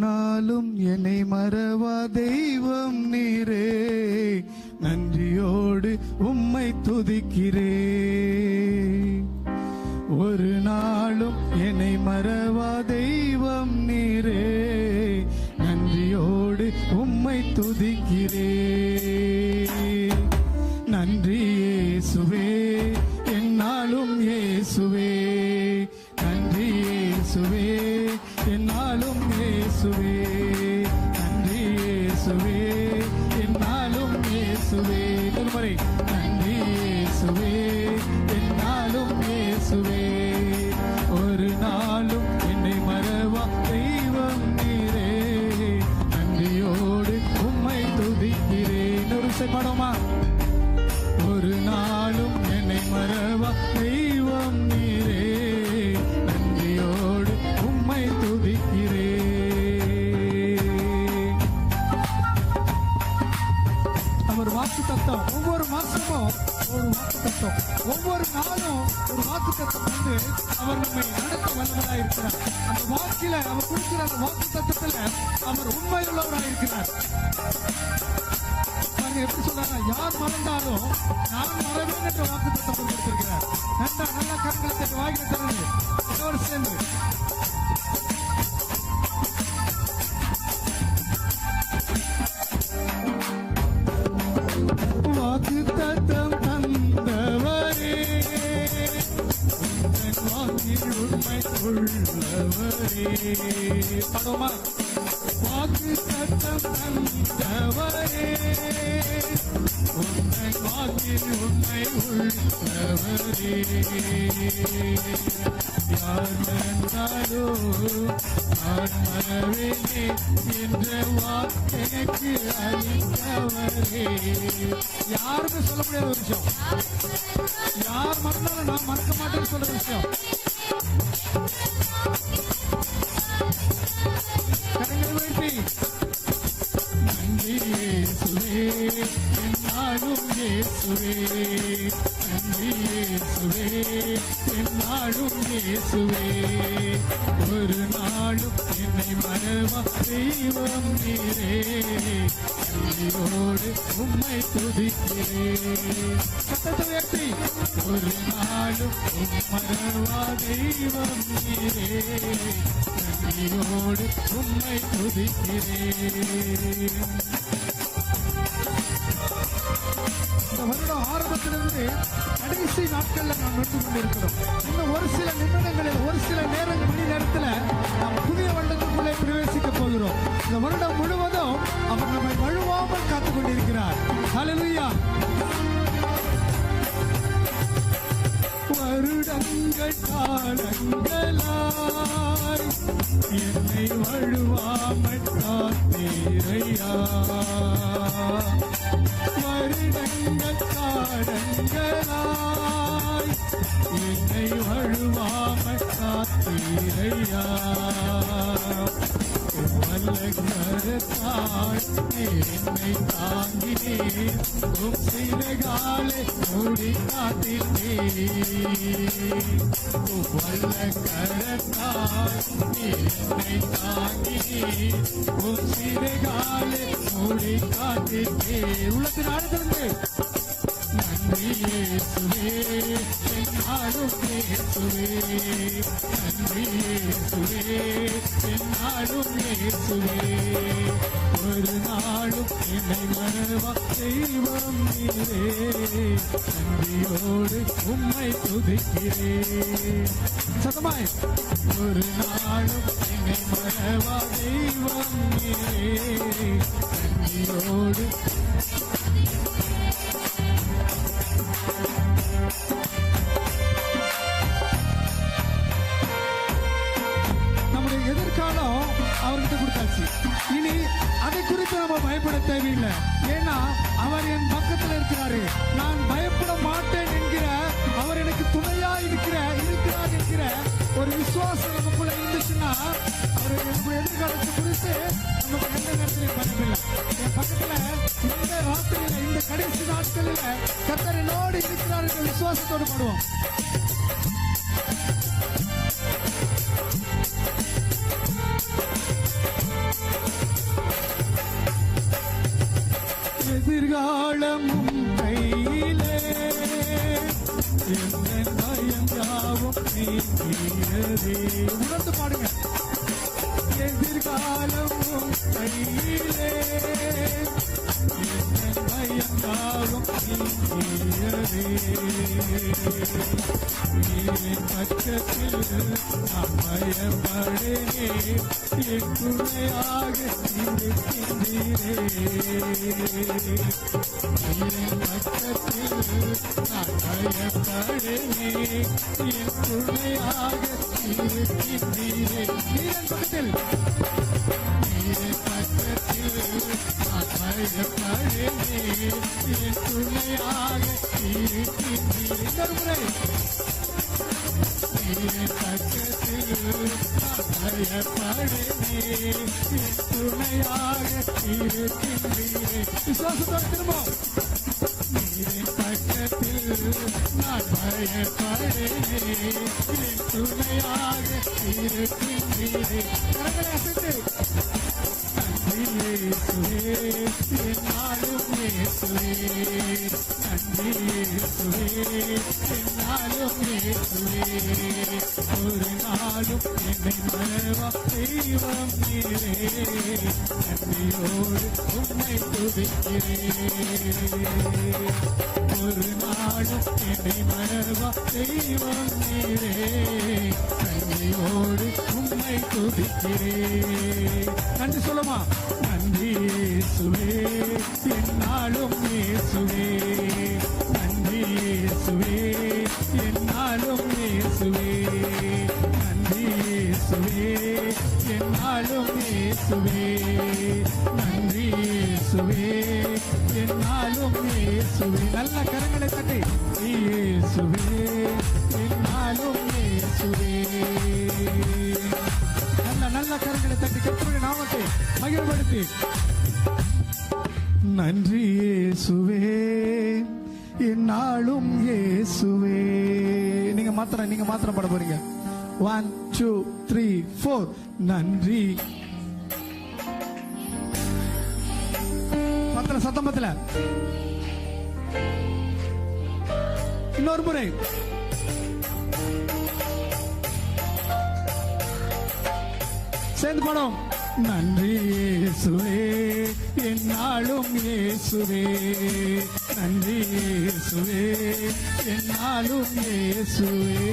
நாளும் என்னை மறவா தெய்வம் நீரே, நன்றியோடு உம்மை துதிக்கிறே. ஒரு நாளும் என்னை மறவா தெய்வம் நீரே, நன்றியோடு உம்மை துதிக்கிறே. நன்றி இயேசுவே, என்னாலும் இயேசுவே, நன்றி இயேசுவே, என்னாலும் இயேசுவே, நன்றி இயேசுவே, என்னாலும் இயேசுவே. ஒருமுறை நன்றி இயேசுவே, என்னாலும் இயேசுவே. ஒரு நாளும் என்னை மறவா தெய்வம் நீரே, நன்றியோடு உம்மை துதிக்கிறேன். ஒரு பாடமா? ஒரு நாளும் என்னை மறவா தெய்வம் நீரே, நன்றியோடு உம்மை துதிக்கிறேன். அவர் வாக்கு தத்தம் ஒவ்வொரு மாசமும் ஒரு வாக்கு தத்தம், ஒவ்வொரு நாளும் ஒரு வாக்கு தத்தம் வந்து அவர் நம்மை நடத்த வல்லவராக இருக்கிறார். அந்த வாக்கில அவர் கொடுக்கிற அந்த வாக்கு தத்தத்துல அவர் உண்மையுள்ளவராக இருக்கிறார். எப்படி சொல்றாங்க? யார் மறந்தாலும் நான் மறவேன் என்ற வாக்கு தத்தம் கொடுத்திருக்கிறார். நல்ல கண்களை வாங்கி தருது எல்லோரும் சேர்ந்து வாக்கு தத்தம் தந்தவரே, வாக்கில் உண்மை உள்ளவரே. படமா? வாக்கு தத்தம் தந்தவரே, உண்மை வாக்கில் உண்மை உள்ளவரே. யார் மறந்தாலோ நான் மறவேனே என்ற வாக்கெனக்கு அளித்தவரே. யாருமே சொல்ல முடியாத ஒரு விஷயம். யார் மறந்தாலும் நான் மறக்க மாட்டேன்னு சொல்ற விஷயம். கரங்களை உயர்த்தி நன்றி இயேசுவே, என்னாலும் இயேசுவே, நன்றி இயேசுவே, என்னாலும் இயேசுவே. ஒரு நாளும் என்னை மறவா தெய்வம் நீரே, நன்றியோடு உம்மை துதிக்கிறேன். சத்தத்தை உயர்த்தி ஒரு நாளும் மறவா தெய்வம் நீரே, நன்றியோடு உம்மை துதிக்கிறேன். இந்த வருடம் ஆரம்பத்திலிருந்து கடைசி நாட்கள்ல நாம் நின்று கொண்டிருக்கிறோம். இன்னும் ஒரு சில நிமிடங்களில், ஒரு சில மணி நேரத்தில் நாம் புதிய வருடத்துக்குள்ளே பிரவேசிக்க போகிறோம். இந்த வருடம் முழுவதும் அவர் நம்மை வழுவாமல் காத்துக் கொண்டிருக்கிறார். ஹல்லேலூயா. வருடங்கள் காலங்களாய் என்னை வழுவாமல் காத்தீரையா. வருடங்கள் காலங்களாய் என்னை வழுவாமல் காத்தீரையா. வல்லகரத்தாய் என்னை தாங்கினேன், உம் சிறகாலே மூடி காத்தினேன். வல்லகரத்தாய் என்னை தாங்கினேன், உம் சிறகாலே மூடி காத்தினேன். உள்ளத்தின் ஆழத்திலிருந்து நன்றி இயேசுவே, என்னாலும் இயேசுவே, நன்றி இயேசுவே, என்னாலும் இயேசுவே. ஒரு நாளும் என்னை மறவா தெய்வம் நீரே, நன்றியோடு உம்மை துதிக்கிறேன். சத்தமாய் ஒரு நாளும் என்னை மறவா தெய்வம் நீரே, நன்றியோடு. எதிர்காலம் அவர்கிட்ட கொடுத்தாச்சு. இனி அதை குறித்து நம்ம பயப்பட தேவையில்லை. ஏன்னா அவர் என் பக்கத்தில் இருக்கிறாரு. நான் பயப்பட மாட்டேன் என்கிற, அவர் எனக்கு துணையா இருக்கிறார் என்கிற ஒரு விசுவாசம் நமக்குள்ள இருந்துச்சுன்னா, அவர் எதிர்காலத்தை குறித்து நமக்கு எந்த நேரத்திலையும் பயமில்லை. என் பக்கத்துல இந்த ராத்திரியில, இந்த கடைசி நாட்களில் கர்த்தர் என்னோடு இருக்கிறார் என்ற விசுவாசத்தோடு பாடுவோம். உணர்ந்து பாடுங்க. எதிர்காலம் கையிலே பயந்தாலும் நீங்கியதே. நீரின் பக்கத்தில் நான் பயப்படனே, என் துணையாக இருக்கின்றீரே. நீரின் பக்கத்தில் நான் பயப்படனே, என் துணையாக இருக்கின்றீரே. நீரின் பக்கத்தில் நீரின் பக்கத்தில் நான் பயப்படனே, என் துணையாக இருக்கின்றீரே. இன்னொரு முறை. நீரின் பக்கத்தில் நான் பயப்படனே, என் துணையாக இருக்கின்றீரே. விசுவாசத்தோடு திரும்பவும். நீரின் பக்கத்தில் நான் பயப்படனே, என் துணையாக இருக்கின்றீரே. கரங்களை அசைத்து நன்றி இயேசுவே, என்னாலும் இயேசுவே. நன்றி இயேசுவே, என்னாலும் இயேசுவே. ஒரு நாளும் என்னை மறவா தெய்வம் நீரே. நன்றியோடு உம்மை துதிக்கிறேன். ஒரு நாளும் என்னை மறவா தெய்வம் நீரே. நன்றியோடு உம்மை துதிக்கிறேன். நன்றி சொல்லுமா. நன்றி இயேசுவே, என்னாலும் இயேசுவே. நன்றி இயேசுவே, என்னாலும் இயேசுவே. நன்றி இயேசுவே, என்னாலும் இயேசுவே. நன்றி இயேசுவே, என்னாலும் இயேசுவே. நல்ல கரங்களை தட்டி இயேசுவே, என்னாலும் இயேசுவே. நல்ல கரங்களை தட்டி கர்த்தருடைய நாமத்தை மகிழ்படுத்தி நன்றி இயேசுவே, என்னாலும் இயேசுவே. நீங்க மாத்திரம் பாட போறீங்க. 1 2 3 4. நன்றி. சத்தம் பத்தல. இன்னொரு முறை. சேர்ந்து பாடும். நன்றி இயேசுவே, என்னாலும் இயேசுவே. நன்றி இயேசுவே, என்னாலும் இயேசுவே.